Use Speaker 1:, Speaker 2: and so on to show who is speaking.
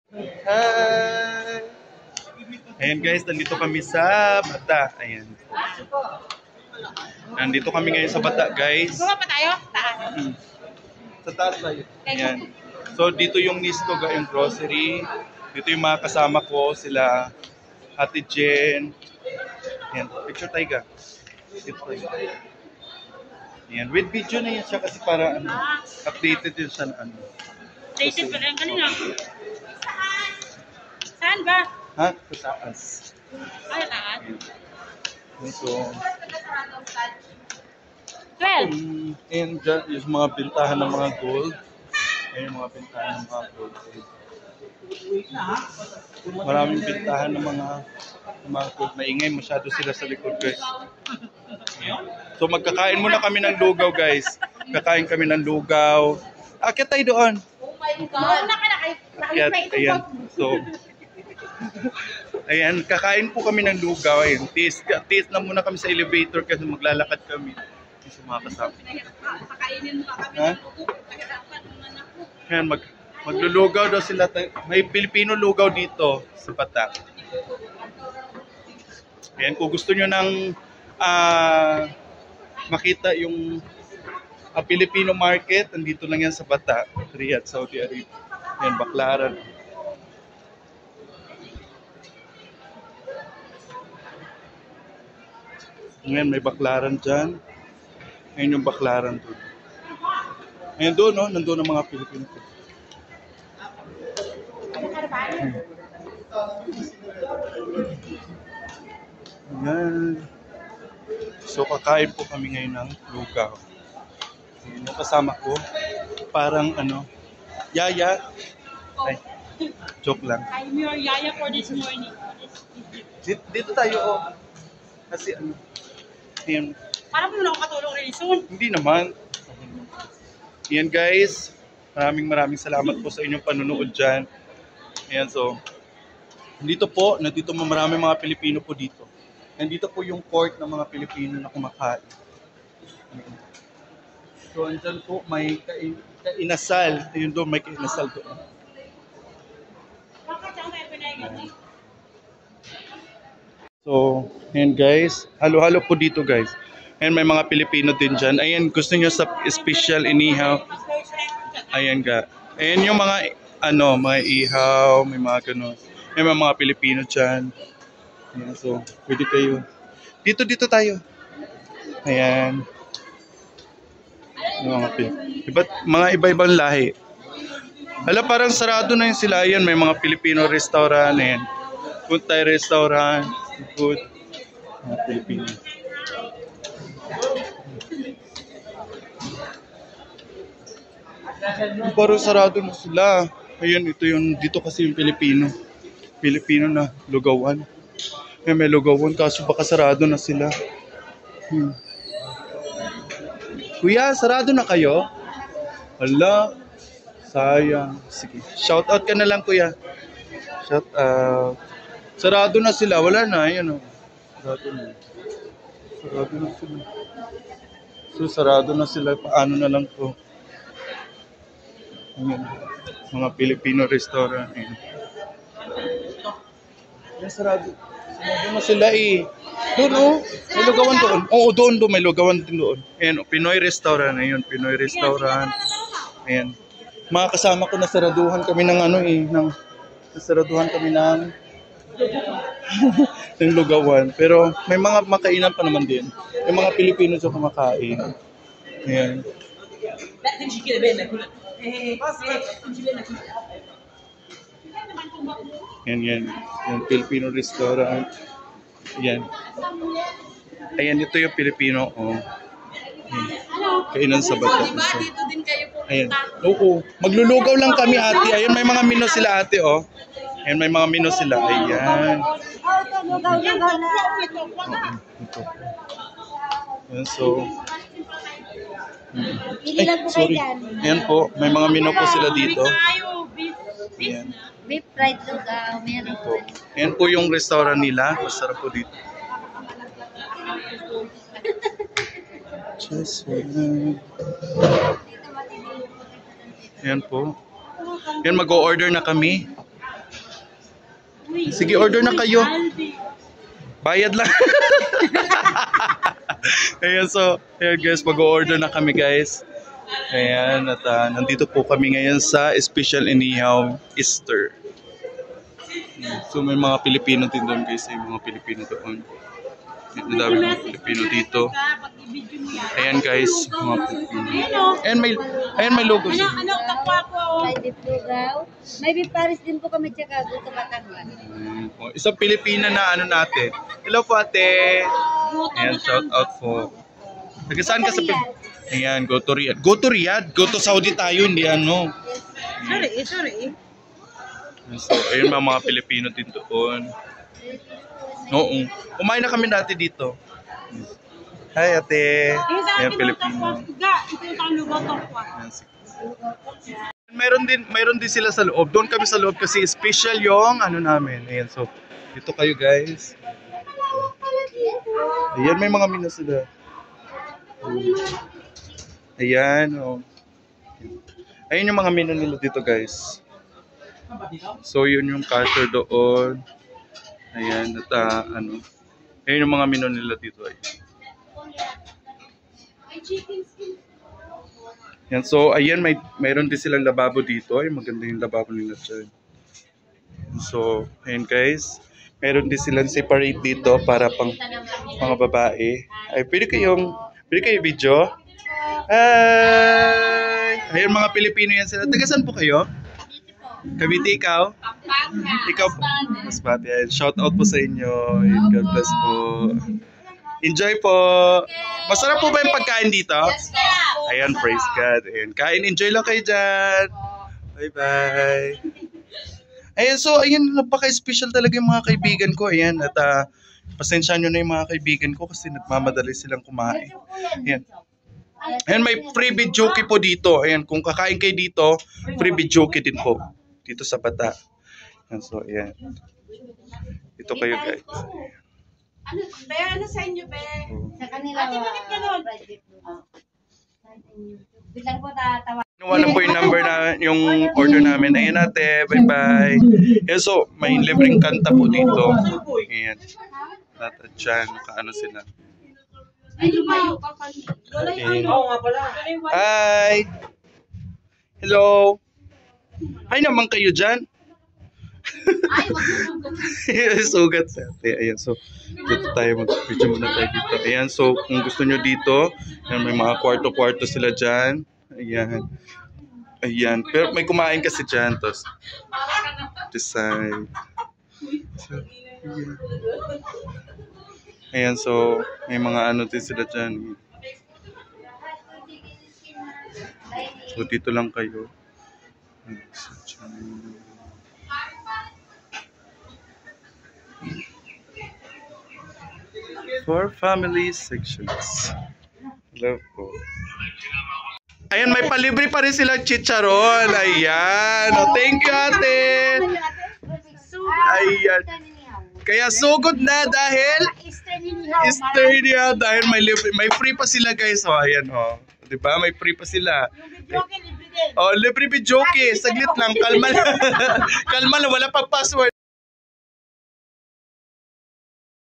Speaker 1: Hi! Ayan guys, nandito kami sa Bata. Ayan. Nandito kami ngayon sa Bata guys.
Speaker 2: Baba pa tayo? Taas.
Speaker 1: Sa taas tayo. Ayan. So dito yung Nistoga, yung grocery. Dito yung mga kasama ko, sila Ate Jen. Ayan, picture tayo ga. Dito tayo. Ayan, with video na yan siya kasi para ano, updated din siya na ano.
Speaker 2: Dated pa rin kanina. Saan ba?
Speaker 1: Ha? Sa taas.
Speaker 2: Ay, taas.
Speaker 1: So,
Speaker 2: 12.
Speaker 1: and dyan yung mga bintahan ng mga gold. Ayan yung mga bintahan ng mga gold. Maraming bintahan ng mga gold. Maingay masyado sila sa likod guys. Ayan. So magkakain muna kami ng lugaw guys. Kakain kami ng lugaw. Akit tayo doon.
Speaker 2: Oh my God.
Speaker 1: Akit, ayan. So, ayan, kakain po kami ng lugaw. Ayan, taste na muna kami sa elevator kasi maglalakad kami. Sa mga kasama.
Speaker 2: Pakainin mo kami
Speaker 1: Ha?
Speaker 2: ng lugaw. Pagkadapat ng anak ko.
Speaker 1: Ayan, maglulugaw daw sila. May Pilipino lugaw dito sa Bata. Ayan, kung gusto nyo ng makita yung Filipino market, nandito lang yan sa Bata, Riyadh, Saudi Arabia. Ayan, Baklaran. Ngayon, may Baklaran dyan. Ngayon yung Baklaran doon. Ngayon doon, no? Nandun ang mga Pilipino. Ayan. So, kakain po kami ngayon ng lugaw. Ayan, yung kasama ko, parang ano, yaya. Ay, joke lang.
Speaker 2: I'm your yaya for this morning.
Speaker 1: Dito tayo, oh. Kasi ano, ayan,
Speaker 2: Parang mo na ako katulong rin soon.
Speaker 1: hindi naman. Ayan guys, maraming salamat po sa inyong panunood dyan. Ayan, so, nandito maraming mga Pilipino po dito. Nandito po yung court ng mga Pilipino na kumakain. So, andyan po may kainasal. Ayun doon, may kainasal doon.
Speaker 2: Bakit saan tayo pinagin?
Speaker 1: So, ayan guys. Halo-halo po dito guys. Ayan, may mga Pilipino din dyan. Ayan, gusto nyo sa special inihaw. Ayan ga. Ayan yung mga, mga ihaw, may mga ganun. May mga Pilipino dyan. Ayan, so, pwede kayo. Dito tayo. Ayan. Yung mga iba-ibang lahi. Hala, parang sarado na yun sila. Ayan, may mga Filipino restaurant. Ayan. Food Thai restaurant. Food. Mga Pilipino. Parang sarado na sila. Ayan, dito kasi yung Pilipino. Pilipino na lugawan. May lugawan kaso baka sarado na sila. Kuya, sarado na kayo? Hala, sayang. Sige, shout out ka na lang kuya. Shout out. Sarado na sila, wala na. Ayan o. Sarado na sila. So, sarado na sila. Paano na lang to? Ayan. Mga Filipino restaurant. Ayan. Ayan, sarado na sila eh. Doon oh. May lugawan doon. Oo, doon. May lugawan din doon. Ayan, Pinoy restaurant. Ayun, Pinoy restaurant. Ayan. Mga kasama ko nasaraduhan kami ng nasaraduhan kami ng ng lugawan. Pero may mga makainan pa naman din. Yung mga Pilipino sa kumakain. Ayan. Yan. Yung Filipino restaurant. Yan. Ayan, ito yung Filipino. Oh. Kainan sa Bata.
Speaker 2: Dito din kayo po.
Speaker 1: Ayan. Oo. Maglulugaw lang kami ate. Ayan, may mga menu sila ate. Oh. Ayan, may mga menu sila. Ayan. Ito. Ayan, so. Ay, sorry. Ayan po. May mga menu po sila dito. Ayan.
Speaker 2: Beef fried lugaw, meron.
Speaker 1: Po. Ayan po yung restaurant nila. Masarap po dito. Ayan po. Ayan, mag-o-order na kami. Sige, order na kayo. Bayad lang. Ayan, so, ayan guys, mag-order na kami guys. Ayan, at nandito po kami ngayon sa Special Inihaw Easter. So, may mga Pilipino din doon guys. May mga Pilipino doon. Ang dami mga Pilipino dito. Ayan guys, mga Pilipino. Ayan may logo siya.
Speaker 2: Ano, kapwa ko.
Speaker 3: Fried lugaw. May beef pares din po kami tsaka gusto Batangas.
Speaker 1: Isang Pilipina na ano natin. Hello po ate. Ayan, shout out po. Taga saan ka sa Ayan, go to Riyadh. Go to Riyadh. Go to Saudi tayo, hindi ano.
Speaker 2: Sorry.
Speaker 1: So, ayun mga Pilipino din doon. Oo. Kumain na kami dati dito. Hi ate. Ayan, Pilipino. Mayroon din sila sa loob. Doon kami sa loob kasi special yung ano namin. Ayan, so dito kayo guys. Ayan, may mga menu sila. Ayan, oh. Ayan yung mga menu nila dito guys. So yun yung cashier doon. Ayan, at ano. Ayan yung mga menu nila dito. Ayan, so ayan, mayroon din silang lababo dito. Ay, maganda yung lababo nila dyan. So, ayan guys. Mayroon din silang separate dito para pang mga babae. Ay, pwede kayo video? Hi! Ayan, mga Pilipino yan sila. Taga saan po kayo? Cavite, ikaw? Ikaw po. Masbate. Shout out po sa inyo. God bless po. Enjoy po. Masarap po ba yung pagkain dito? Ayan, praise God. Ayan, kain. Enjoy lang kayo dyan. Bye-bye. Ayan, so, ayan, napaka-special talaga yung mga kaibigan ko. Ayan, at pasensya nyo na yung mga kaibigan ko kasi nagmamadali silang kumain. Ayan. Ayan, may free videoke po dito. Ayan, kung kakain kayo dito, free videoke din po. Dito sa Bata. Ayan, so, ayan. Dito kayo, guys.
Speaker 2: Ano sa inyo, be?
Speaker 3: Sa kanila.
Speaker 2: Ate, bakit ganun?
Speaker 3: Fried beef lugaw. Biglang po tatawa.
Speaker 1: Kinuha lang po yung number na yung order namin. Ayan ate, bye-bye. Ayan, so, may libreng kanta po dito. Ayan. At dyan, nakaano sila.
Speaker 2: Ay, lumayo ka pa. Wala yung ano. Oo nga pala.
Speaker 1: Hi! Hello! Hi naman kayo dyan.
Speaker 2: Ay, wag mo.
Speaker 1: Sugat sa ate. Ayan, so, dito tayo, mag-video muna tayo dito. Ayan, so, kung gusto nyo dito, ayan, may mga kwarto-kwarto sila dyan. Ayan. Ayan. Pero may kumain kasi dyan. Tapos, design. So, ayan. Ayan, so, may mga ano din sila dyan. So, dito lang kayo. So, dyan. For family sections. Love po. Ayan, may palibre pa rin silang chicharon. Ayan. Oh, thank you, ate. Ayan. Kaya sugod na dahil Easter niya. Dahil may free pa sila guys. Oh, ayan oh. Diba? May free pa sila. Oh, libre videoke. Saglit lang. Kalma lang. Kalma lang. Wala pang password.